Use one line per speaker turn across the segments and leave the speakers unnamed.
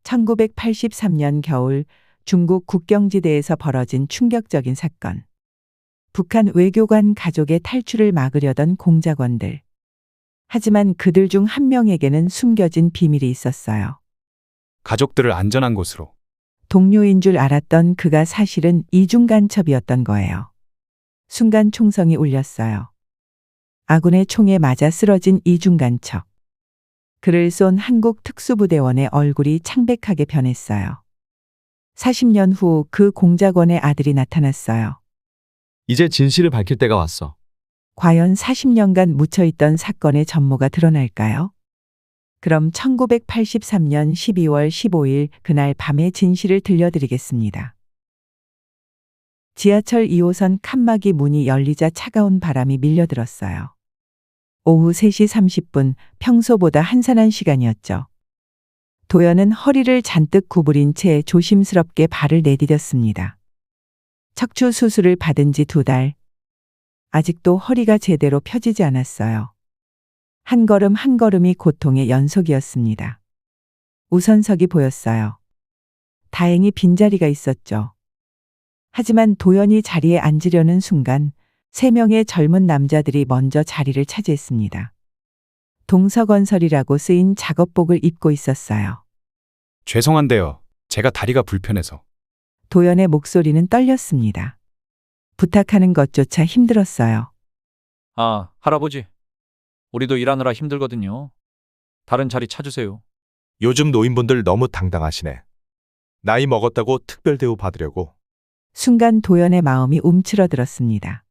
1983년 겨울 중국 국경지대에서 벌어진 충격적인 사건. 북한 외교관 가족의 탈출을 막으려던 공작원들. 하지만 그들 중 한 명에게는 숨겨진 비밀이 있었어요.
가족들을 안전한 곳으로.
동료인 줄 알았던 그가 사실은 이중 간첩이었던 거예요. 순간 총성이 울렸어요. 아군의 총에 맞아 쓰러진 이중 간첩. 그를 쏜 한국 특수부대원의 얼굴이 창백하게 변했어요. 40년 후 그 공작원의 아들이 나타났어요.
이제 진실을 밝힐 때가 왔어.
과연 40년간 묻혀있던 사건의 전모가 드러날까요? 그럼 1983년 12월 15일 그날 밤의 진실을 들려드리겠습니다. 지하철 2호선 칸막이 문이 열리자 차가운 바람이 밀려들었어요. 오후 3시 30분, 평소보다 한산한 시간이었죠. 도연은 허리를 잔뜩 구부린 채 조심스럽게 발을 내디뎠습니다. 척추 수술을 받은 지 2달. 아직도 허리가 제대로 펴지지 않았어요. 한 걸음 한 걸음이 고통의 연속이었습니다. 우선석이 보였어요. 다행히 빈자리가 있었죠. 하지만 도연이 자리에 앉으려는 순간 3명의 젊은 남자들이 먼저 자리를 차지했습니다. 동서건설이라고 쓰인 작업복을 입고 있었어요.
죄송한데요. 제가 다리가 불편해서.
도연의 목소리는 떨렸습니다. 부탁하는 것조차 힘들었어요.
아, 할아버지. 우리도 일하느라 힘들거든요. 다른 자리 찾으세요.
요즘 노인분들 너무 당당하시네. 나이 먹었다고 특별 대우 받으려고.
순간 도연의 마음이 움츠러들었습니다.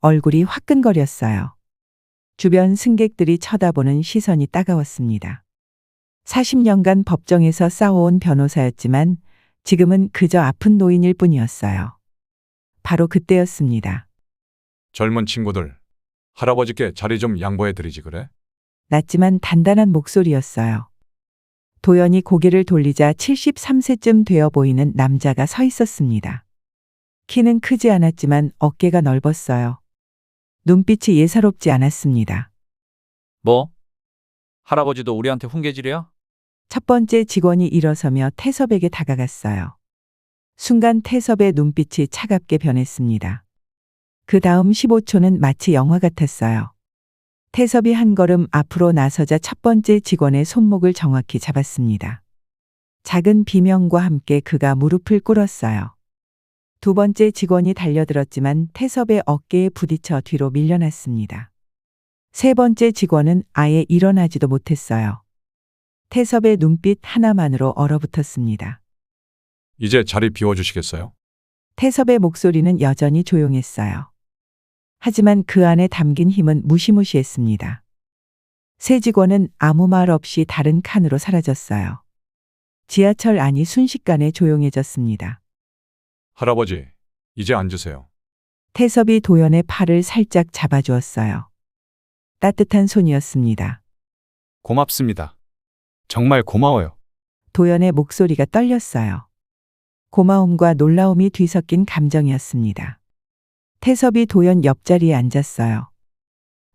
얼굴이 화끈거렸어요. 주변 승객들이 쳐다보는 시선이 따가웠습니다. 40년간 법정에서 싸워온 변호사였지만 지금은 그저 아픈 노인일 뿐이었어요. 바로 그때였습니다.
젊은 친구들, 할아버지께 자리 좀 양보해 드리지 그래?
낮지만 단단한 목소리였어요. 도연이 고개를 돌리자 73세쯤 되어 보이는 남자가 서 있었습니다. 키는 크지 않았지만 어깨가 넓었어요. 눈빛이 예사롭지 않았습니다.
뭐? 할아버지도 우리한테 훈계질이야?
첫 번째 직원이 일어서며 태섭에게 다가갔어요. 순간 태섭의 눈빛이 차갑게 변했습니다. 그 다음 15초는 마치 영화 같았어요. 태섭이 한 걸음 앞으로 나서자 첫 번째 직원의 손목을 정확히 잡았습니다. 작은 비명과 함께 그가 무릎을 꿇었어요. 두 번째 직원이 달려들었지만 태섭의 어깨에 부딪혀 뒤로 밀려났습니다. 세 번째 직원은 아예 일어나지도 못했어요. 태섭의 눈빛 하나만으로 얼어붙었습니다.
이제 자리 비워주시겠어요?
태섭의 목소리는 여전히 조용했어요. 하지만 그 안에 담긴 힘은 무시무시했습니다. 새 직원은 아무 말 없이 다른 칸으로 사라졌어요. 지하철 안이 순식간에 조용해졌습니다.
할아버지, 이제 앉으세요.
태섭이 도연의 팔을 살짝 잡아주었어요. 따뜻한 손이었습니다.
고맙습니다. 정말 고마워요.
도연의 목소리가 떨렸어요. 고마움과 놀라움이 뒤섞인 감정이었습니다. 태섭이 도연 옆자리에 앉았어요.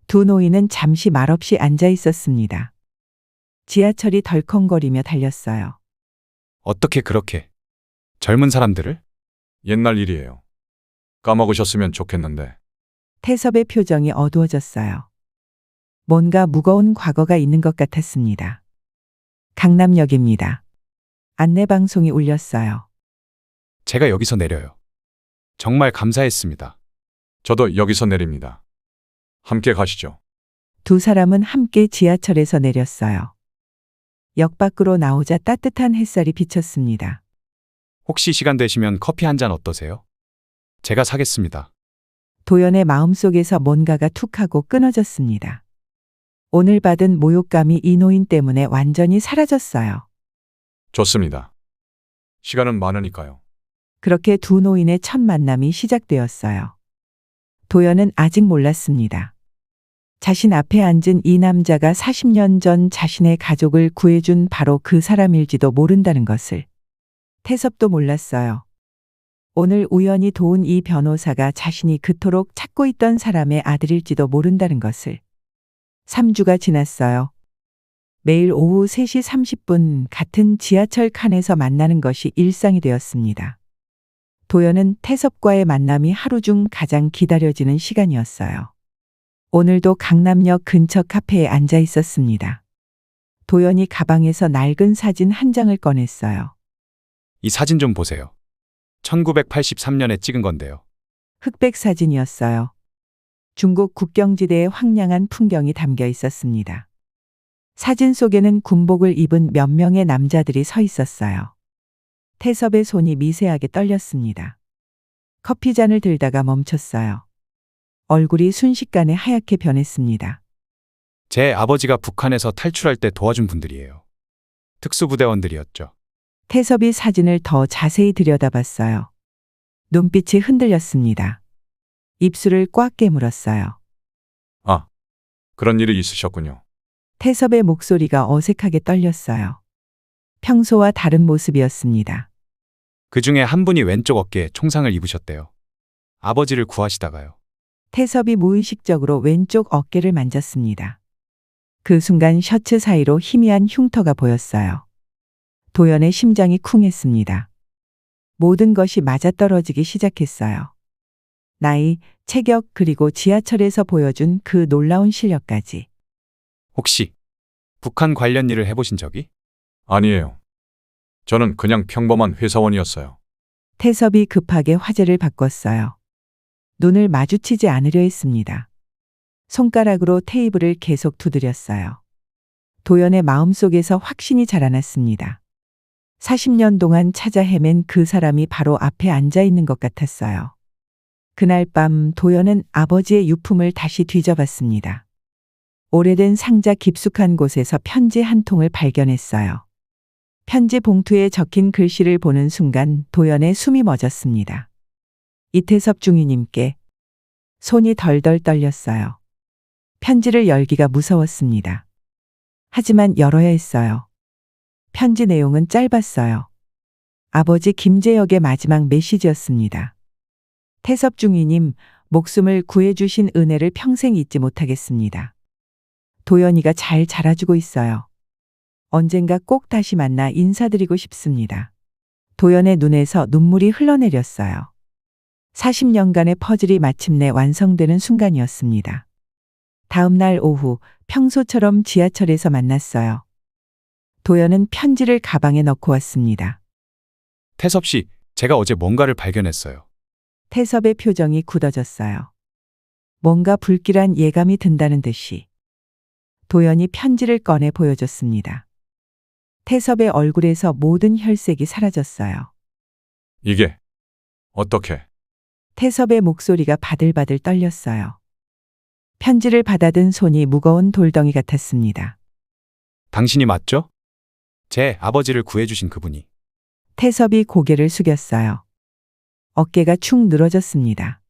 두 노인은 잠시 말없이 앉아 있었습니다. 지하철이 덜컹거리며 달렸어요.
어떻게 그렇게 젊은 사람들을?
옛날 일이에요. 까먹으셨으면 좋겠는데.
태섭의 표정이 어두워졌어요. 뭔가 무거운 과거가 있는 것 같았습니다. 강남역입니다. 안내방송이 울렸어요.
제가 여기서 내려요. 정말 감사했습니다.
저도 여기서 내립니다. 함께 가시죠.
두 사람은 함께 지하철에서 내렸어요. 역 밖으로 나오자 따뜻한 햇살이 비쳤습니다.
혹시 시간 되시면 커피 한 잔 어떠세요? 제가 사겠습니다.
도연의 마음속에서 뭔가가 툭 하고 끊어졌습니다. 오늘 받은 모욕감이 이 노인 때문에 완전히 사라졌어요.
좋습니다. 시간은 많으니까요.
그렇게 두 노인의 첫 만남이 시작되었어요. 도연은 아직 몰랐습니다. 자신 앞에 앉은 이 남자가 40년 전 자신의 가족을 구해준 바로 그 사람일지도 모른다는 것을. 태섭도 몰랐어요. 오늘 우연히 도운 이 변호사가 자신이 그토록 찾고 있던 사람의 아들일지도 모른다는 것을. 3주가 지났어요. 매일 오후 3시 30분 같은 지하철 칸에서 만나는 것이 일상이 되었습니다. 도연은 태섭과의 만남이 하루 중 가장 기다려지는 시간이었어요. 오늘도 강남역 근처 카페에 앉아 있었습니다. 도연이 가방에서 낡은 사진 한 장을 꺼냈어요.
이 사진 좀 보세요. 1983년에 찍은 건데요.
흑백 사진이었어요. 중국 국경지대의 황량한 풍경이 담겨 있었습니다. 사진 속에는 군복을 입은 몇 명의 남자들이 서 있었어요. 태섭의 손이 미세하게 떨렸습니다. 커피잔을 들다가 멈췄어요. 얼굴이 순식간에 하얗게 변했습니다.
제 아버지가 북한에서 탈출할 때 도와준 분들이에요. 특수부대원들이었죠.
태섭이 사진을 더 자세히 들여다봤어요. 눈빛이 흔들렸습니다. 입술을 꽉 깨물었어요.
아, 그런 일이 있으셨군요.
태섭의 목소리가 어색하게 떨렸어요. 평소와 다른 모습이었습니다.
그 중에 한 분이 왼쪽 어깨에 총상을 입으셨대요. 아버지를 구하시다가요.
태섭이 무의식적으로 왼쪽 어깨를 만졌습니다. 그 순간 셔츠 사이로 희미한 흉터가 보였어요. 도연의 심장이 쿵했습니다. 모든 것이 맞아떨어지기 시작했어요. 나이, 체격 그리고 지하철에서 보여준 그 놀라운 실력까지.
혹시 북한 관련 일을 해보신 적이?
아니에요. 저는 그냥 평범한 회사원이었어요.
태섭이 급하게 화제를 바꿨어요. 눈을 마주치지 않으려 했습니다. 손가락으로 테이블을 계속 두드렸어요. 도연의 마음속에서 확신이 자라났습니다. 40년 동안 찾아 헤맨 그 사람이 바로 앞에 앉아 있는 것 같았어요. 그날 밤 도연은 아버지의 유품을 다시 뒤져봤습니다. 오래된 상자 깊숙한 곳에서 편지 한 통을 발견했어요. 편지 봉투에 적힌 글씨를 보는 순간 도연의 숨이 멎었습니다. 이태섭 중위님께. 손이 덜덜 떨렸어요. 편지를 열기가 무서웠습니다. 하지만 열어야 했어요. 편지 내용은 짧았어요. 아버지 김재혁의 마지막 메시지였습니다. 태섭 중위님, 목숨을 구해주신 은혜를 평생 잊지 못하겠습니다. 도연이가 잘 자라주고 있어요. 언젠가 꼭 다시 만나 인사드리고 싶습니다. 도연의 눈에서 눈물이 흘러내렸어요. 40년간의 퍼즐이 마침내 완성되는 순간이었습니다. 다음 날 오후 평소처럼 지하철에서 만났어요. 도연은 편지를 가방에 넣고 왔습니다.
태섭 씨, 제가 어제 뭔가를 발견했어요.
태섭의 표정이 굳어졌어요. 뭔가 불길한 예감이 든다는 듯이. 도연이 편지를 꺼내 보여줬습니다. 태섭의 얼굴에서 모든 혈색이 사라졌어요.
이게 어떻게?
태섭의 목소리가 바들바들 떨렸어요. 편지를 받아든 손이 무거운 돌덩이 같았습니다.
당신이 맞죠? 제 아버지를 구해주신 그분이.
태섭이 고개를 숙였어요. 어깨가 축 늘어졌습니다.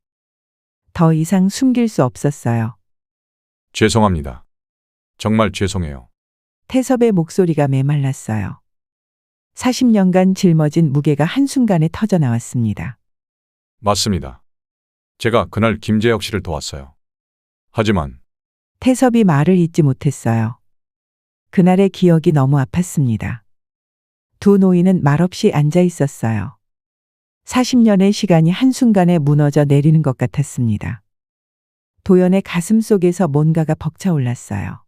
더 이상 숨길 수 없었어요.
죄송합니다. 정말 죄송해요.
태섭의 목소리가 메말랐어요. 40년간 짊어진 무게가 한순간에 터져나왔습니다.
맞습니다. 제가 그날 김재혁 씨를 도왔어요. 하지만
태섭이 말을 잇지 못했어요. 그날의 기억이 너무 아팠습니다. 두 노인은 말없이 앉아 있었어요. 40년의 시간이 한순간에 무너져 내리는 것 같았습니다. 도연의 가슴 속에서 뭔가가 벅차올랐어요.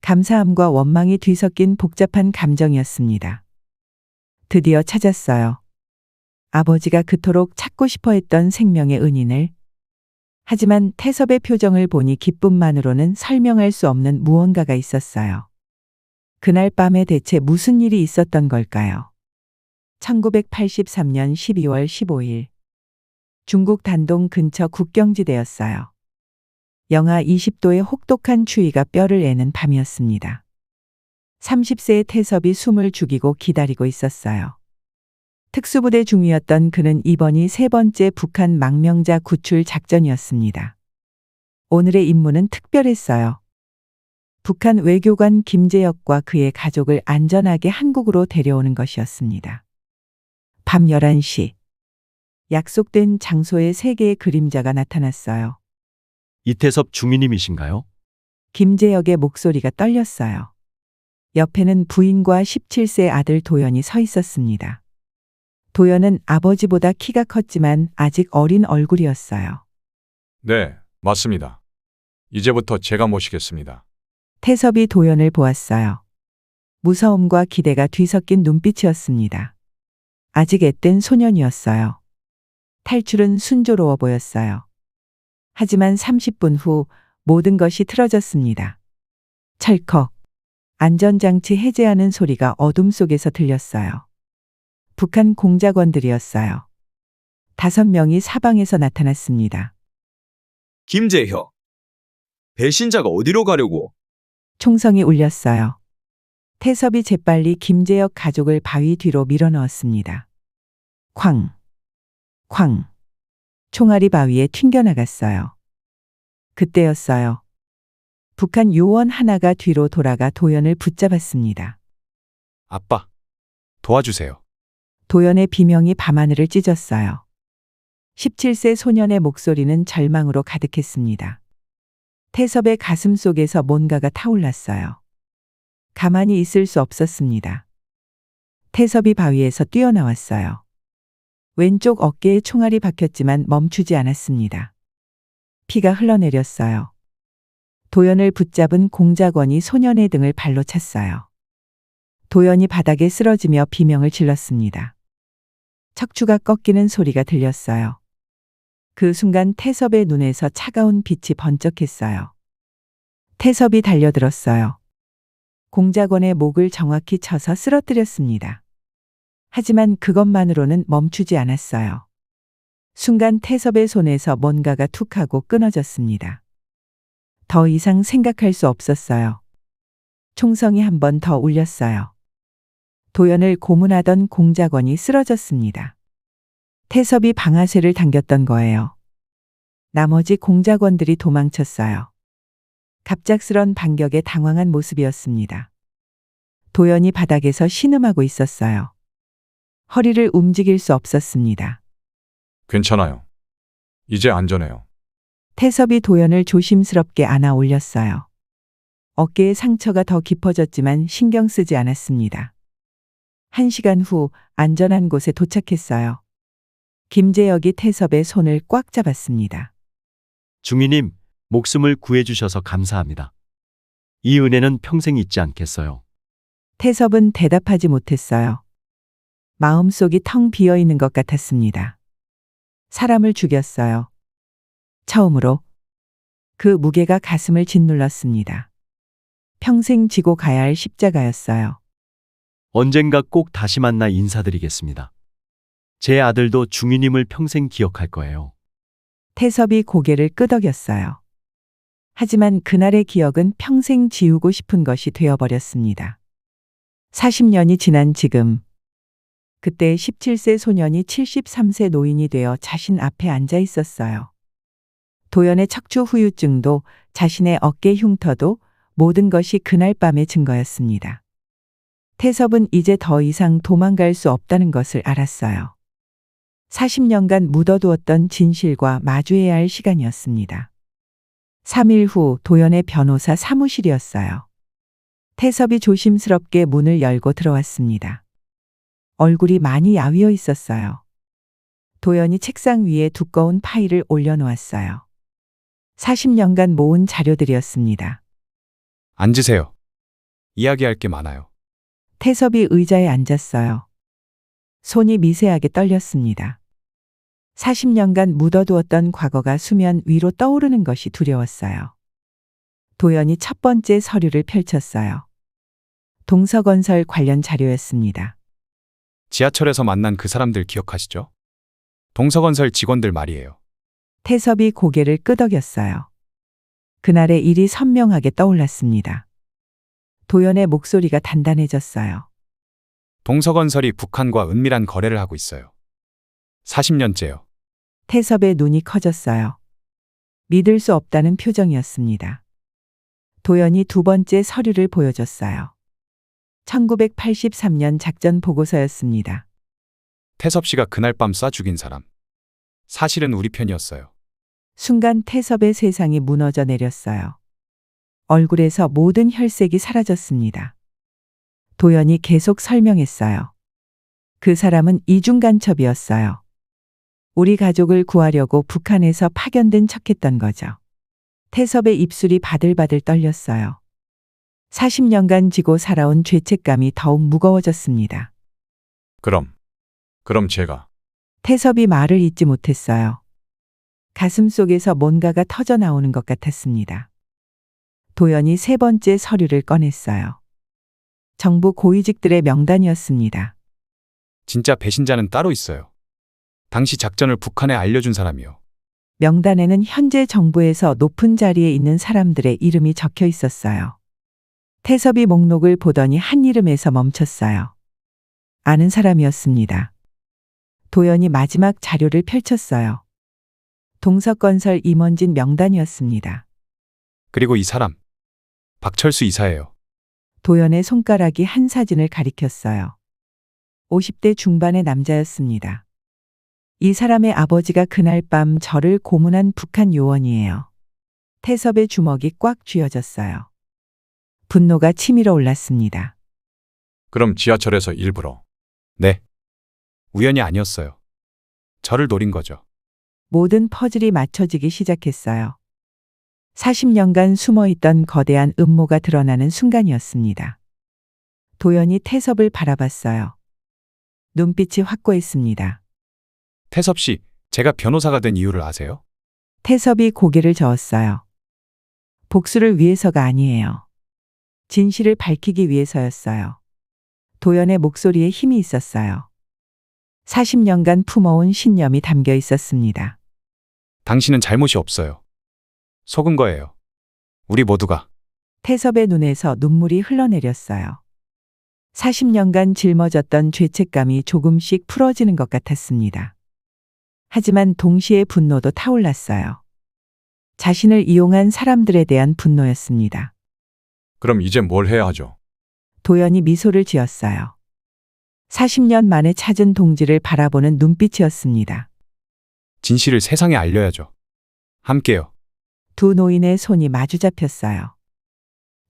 감사함과 원망이 뒤섞인 복잡한 감정이었습니다. 드디어 찾았어요. 아버지가 그토록 찾고 싶어 했던 생명의 은인을. 하지만 태섭의 표정을 보니 기쁨만으로는 설명할 수 없는 무언가가 있었어요. 그날 밤에 대체 무슨 일이 있었던 걸까요? 1983년 12월 15일. 중국 단동 근처 국경지대였어요. 영하 20도의 혹독한 추위가 뼈를 애는 밤이었습니다. 30세의 태섭이 숨을 죽이고 기다리고 있었어요. 특수부대 중위였던 그는 이번이 세 번째 북한 망명자 구출 작전이었습니다. 오늘의 임무는 특별했어요. 북한 외교관 김재혁과 그의 가족을 안전하게 한국으로 데려오는 것이었습니다. 밤 11시. 약속된 장소에 세 개의 그림자가 나타났어요.
이태섭 중위님이신가요?
김재혁의 목소리가 떨렸어요. 옆에는 부인과 17세 아들 도연이 서 있었습니다. 도연은 아버지보다 키가 컸지만 아직 어린 얼굴이었어요.
네, 맞습니다. 이제부터 제가 모시겠습니다.
태섭이 도연을 보았어요. 무서움과 기대가 뒤섞인 눈빛이었습니다. 아직 앳된 소년이었어요. 탈출은 순조로워 보였어요. 하지만 30분 후 모든 것이 틀어졌습니다. 철컥. 안전장치 해제하는 소리가 어둠 속에서 들렸어요. 북한 공작원들이었어요. 5명이 사방에서 나타났습니다.
김재혁. 배신자가 어디로 가려고?
총성이 울렸어요. 태섭이 재빨리 김재혁 가족을 바위 뒤로 밀어넣었습니다. 쾅! 쾅! 총알이 바위에 튕겨나갔어요. 그때였어요. 북한 요원 하나가 뒤로 돌아가 도연을 붙잡았습니다.
아빠, 도와주세요.
도연의 비명이 밤하늘을 찢었어요. 17세 소년의 목소리는 절망으로 가득했습니다. 태섭의 가슴 속에서 뭔가가 타올랐어요. 가만히 있을 수 없었습니다. 태섭이 바위에서 뛰어나왔어요. 왼쪽 어깨에 총알이 박혔지만 멈추지 않았습니다. 피가 흘러내렸어요. 도연을 붙잡은 공작원이 소년의 등을 발로 찼어요. 도연이 바닥에 쓰러지며 비명을 질렀습니다. 척추가 꺾이는 소리가 들렸어요. 그 순간 태섭의 눈에서 차가운 빛이 번쩍했어요. 태섭이 달려들었어요. 공작원의 목을 정확히 쳐서 쓰러뜨렸습니다. 하지만 그것만으로는 멈추지 않았어요. 순간 태섭의 손에서 뭔가가 툭 하고 끊어졌습니다. 더 이상 생각할 수 없었어요. 총성이 한 번 더 울렸어요. 도연을 고문하던 공작원이 쓰러졌습니다. 태섭이 방아쇠를 당겼던 거예요. 나머지 공작원들이 도망쳤어요. 갑작스런 반격에 당황한 모습이었습니다. 도연이 바닥에서 신음하고 있었어요. 허리를 움직일 수 없었습니다.
괜찮아요. 이제 안전해요.
태섭이 도연을 조심스럽게 안아 올렸어요. 어깨에 상처가 더 깊어졌지만 신경 쓰지 않았습니다. 1시간 후 안전한 곳에 도착했어요. 김재혁이 태섭의 손을 꽉 잡았습니다.
중위님, 목숨을 구해주셔서 감사합니다. 이 은혜는 평생 잊지 않겠어요.
태섭은 대답하지 못했어요. 마음속이 텅 비어 있는 것 같았습니다. 사람을 죽였어요. 처음으로 그 무게가 가슴을 짓눌렀습니다. 평생 지고 가야 할 십자가였어요.
언젠가 꼭 다시 만나 인사드리겠습니다. 제 아들도 중위님을 평생 기억할 거예요.
태섭이 고개를 끄덕였어요. 하지만 그날의 기억은 평생 지우고 싶은 것이 되어버렸습니다. 40년이 지난 지금, 그때 17세 소년이 73세 노인이 되어 자신 앞에 앉아 있었어요. 도연의 척추 후유증도 자신의 어깨 흉터도 모든 것이 그날 밤의 증거였습니다. 태섭은 이제 더 이상 도망갈 수 없다는 것을 알았어요. 40년간 묻어두었던 진실과 마주해야 할 시간이었습니다. 3일 후 도연의 변호사 사무실이었어요. 태섭이 조심스럽게 문을 열고 들어왔습니다. 얼굴이 많이 야위어 있었어요. 도연이 책상 위에 두꺼운 파일을 올려놓았어요. 40년간 모은 자료들이었습니다.
앉으세요. 이야기할 게 많아요.
태섭이 의자에 앉았어요. 손이 미세하게 떨렸습니다. 40년간 묻어두었던 과거가 수면 위로 떠오르는 것이 두려웠어요. 도연이 첫 번째 서류를 펼쳤어요. 동서건설 관련 자료였습니다.
지하철에서 만난 그 사람들 기억하시죠? 동서건설 직원들 말이에요.
태섭이 고개를 끄덕였어요. 그날의 일이 선명하게 떠올랐습니다. 도연의 목소리가 단단해졌어요.
동서건설이 북한과 은밀한 거래를 하고 있어요. 40년째요.
태섭의 눈이 커졌어요. 믿을 수 없다는 표정이었습니다. 도연이 두 번째 서류를 보여줬어요. 1983년 작전 보고서였습니다.
태섭 씨가 그날 밤 쏴 죽인 사람. 사실은 우리 편이었어요.
순간 태섭의 세상이 무너져 내렸어요. 얼굴에서 모든 혈색이 사라졌습니다. 도연이 계속 설명했어요. 그 사람은 이중간첩이었어요. 우리 가족을 구하려고 북한에서 파견된 척했던 거죠. 태섭의 입술이 바들바들 떨렸어요. 40년간 지고 살아온 죄책감이 더욱 무거워졌습니다.
그럼 제가
태섭이 말을 잇지 못했어요. 가슴 속에서 뭔가가 터져 나오는 것 같았습니다. 도연이 세 번째 서류를 꺼냈어요. 정부 고위직들의 명단이었습니다.
진짜 배신자는 따로 있어요. 당시 작전을 북한에 알려준 사람이요.
명단에는 현재 정부에서 높은 자리에 있는 사람들의 이름이 적혀 있었어요. 태섭이 목록을 보더니 한 이름에서 멈췄어요. 아는 사람이었습니다. 도연이 마지막 자료를 펼쳤어요. 동석건설 임원진 명단이었습니다.
그리고 이 사람, 박철수 이사예요.
도연의 손가락이 한 사진을 가리켰어요. 50대 중반의 남자였습니다. 이 사람의 아버지가 그날 밤 저를 고문한 북한 요원이에요. 태섭의 주먹이 꽉 쥐어졌어요. 분노가 치밀어 올랐습니다.
그럼 지하철에서 일부러
네. 우연이 아니었어요. 저를 노린 거죠.
모든 퍼즐이 맞춰지기 시작했어요. 40년간 숨어있던 거대한 음모가 드러나는 순간이었습니다. 도연이 태섭을 바라봤어요. 눈빛이 확고했습니다.
태섭 씨, 제가 변호사가 된 이유를 아세요?
태섭이 고개를 저었어요. 복수를 위해서가 아니에요. 진실을 밝히기 위해서였어요. 도연의 목소리에 힘이 있었어요. 40년간 품어온 신념이 담겨 있었습니다.
당신은 잘못이 없어요. 속은 거예요. 우리 모두가.
태섭의 눈에서 눈물이 흘러내렸어요. 40년간 짊어졌던 죄책감이 조금씩 풀어지는 것 같았습니다. 하지만 동시에 분노도 타올랐어요. 자신을 이용한 사람들에 대한 분노였습니다.
그럼 이제 뭘 해야 하죠?
도연이 미소를 지었어요. 40년 만에 찾은 동지를 바라보는 눈빛이었습니다.
진실을 세상에 알려야죠. 함께요.
두 노인의 손이 마주 잡혔어요.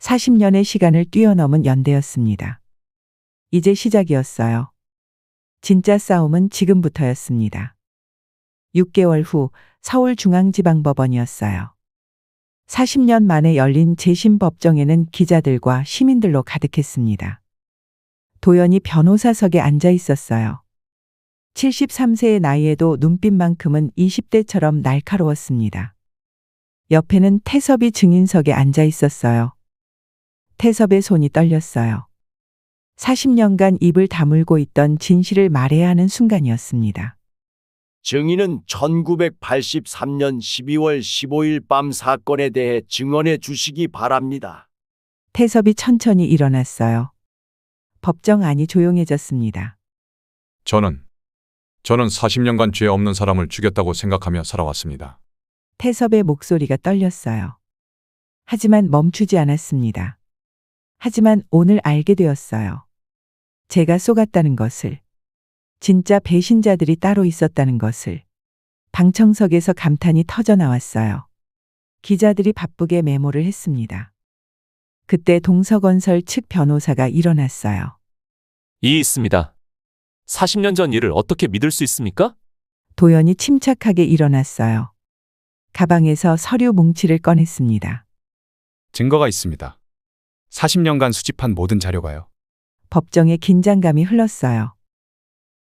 40년의 시간을 뛰어넘은 연대였습니다. 이제 시작이었어요. 진짜 싸움은 지금부터였습니다. 6개월 후 서울중앙지방법원이었어요. 40년 만에 열린 재심 법정에는 기자들과 시민들로 가득했습니다. 도연이 변호사석에 앉아 있었어요. 73세의 나이에도 눈빛만큼은 20대처럼 날카로웠습니다. 옆에는 태섭이 증인석에 앉아 있었어요. 태섭의 손이 떨렸어요. 40년간 입을 다물고 있던 진실을 말해야 하는 순간이었습니다.
증인은 1983년 12월 15일 밤 사건에 대해 증언해 주시기 바랍니다.
태섭이 천천히 일어났어요. 법정 안이 조용해졌습니다.
저는 40년간 죄 없는 사람을 죽였다고 생각하며 살아왔습니다.
태섭의 목소리가 떨렸어요. 하지만 멈추지 않았습니다. 하지만 오늘 알게 되었어요. 제가 속았다는 것을. 진짜 배신자들이 따로 있었다는 것을. 방청석에서 감탄이 터져 나왔어요. 기자들이 바쁘게 메모를 했습니다. 그때 동서건설 측 변호사가 일어났어요.
이 있습니다. 40년 전 일을 어떻게 믿을 수 있습니까?
도연이 침착하게 일어났어요. 가방에서 서류 뭉치를 꺼냈습니다.
증거가 있습니다. 40년간 수집한 모든 자료가요.
법정에 긴장감이 흘렀어요.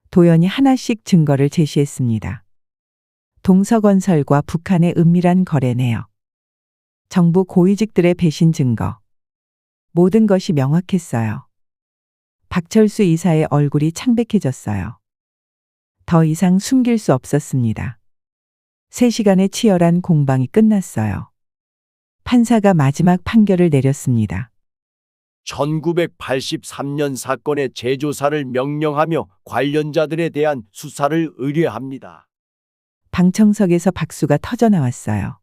도연이 하나씩 증거를 제시했습니다. 동서건설과 북한의 은밀한 거래 내역, 정부 고위직들의 배신 증거, 모든 것이 명확했어요. 박철수 이사의 얼굴이 창백해졌어요. 더 이상 숨길 수 없었습니다. 3시간의 치열한 공방이 끝났어요. 판사가 마지막 판결을 내렸습니다.
1983년 사건의 재조사를 명령하며 관련자들에 대한 수사를 의뢰합니다.
방청석에서 박수가 터져 나왔어요.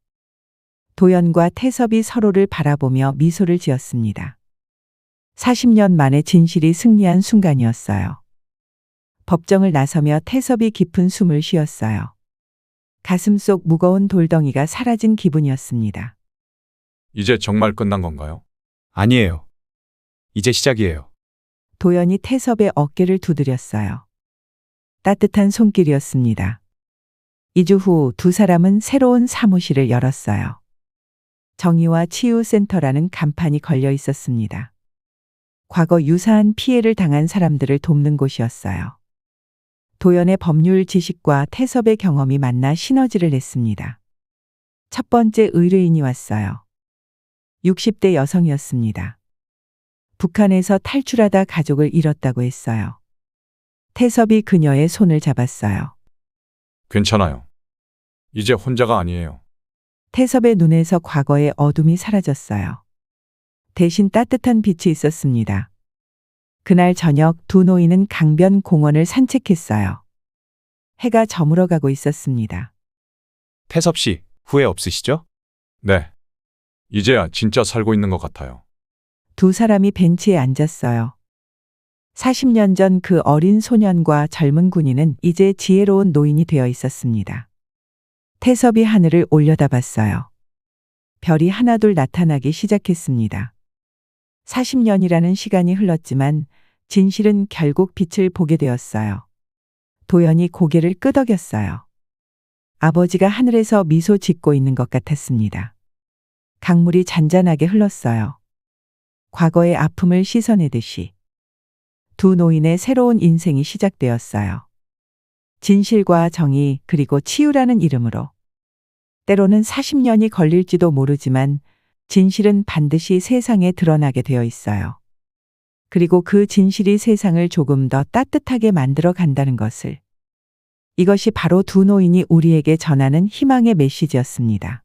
도연과 태섭이 서로를 바라보며 미소를 지었습니다. 40년 만에 진실이 승리한 순간이었어요. 법정을 나서며 태섭이 깊은 숨을 쉬었어요. 가슴 속 무거운 돌덩이가 사라진 기분이었습니다.
이제 정말 끝난 건가요?
아니에요. 이제 시작이에요.
도연이 태섭의 어깨를 두드렸어요. 따뜻한 손길이었습니다. 2주 후 두 사람은 새로운 사무실을 열었어요. 정의와 치유센터라는 간판이 걸려 있었습니다. 과거 유사한 피해를 당한 사람들을 돕는 곳이었어요. 도연의 법률 지식과 태섭의 경험이 만나 시너지를 냈습니다. 첫 번째 의뢰인이 왔어요. 60대 여성이었습니다. 북한에서 탈출하다 가족을 잃었다고 했어요. 태섭이 그녀의 손을 잡았어요.
괜찮아요. 이제 혼자가 아니에요.
태섭의 눈에서 과거의 어둠이 사라졌어요. 대신 따뜻한 빛이 있었습니다. 그날 저녁 두 노인은 강변 공원을 산책했어요. 해가 저물어가고 있었습니다.
태섭 씨, 후회 없으시죠?
네. 이제야 진짜 살고 있는 것 같아요.
두 사람이 벤치에 앉았어요. 40년 전 그 어린 소년과 젊은 군인은 이제 지혜로운 노인이 되어 있었습니다. 태섭이 하늘을 올려다봤어요. 별이 하나둘 나타나기 시작했습니다. 40년이라는 시간이 흘렀지만 진실은 결국 빛을 보게 되었어요. 도연이 고개를 끄덕였어요. 아버지가 하늘에서 미소 짓고 있는 것 같았습니다. 강물이 잔잔하게 흘렀어요. 과거의 아픔을 씻어내듯이. 두 노인의 새로운 인생이 시작되었어요. 진실과 정의 그리고 치유라는 이름으로. 때로는 40년이 걸릴지도 모르지만 진실은 반드시 세상에 드러나게 되어 있어요. 그리고 그 진실이 세상을 조금 더 따뜻하게 만들어 간다는 것을. 이것이 바로 두 노인이 우리에게 전하는 희망의 메시지였습니다.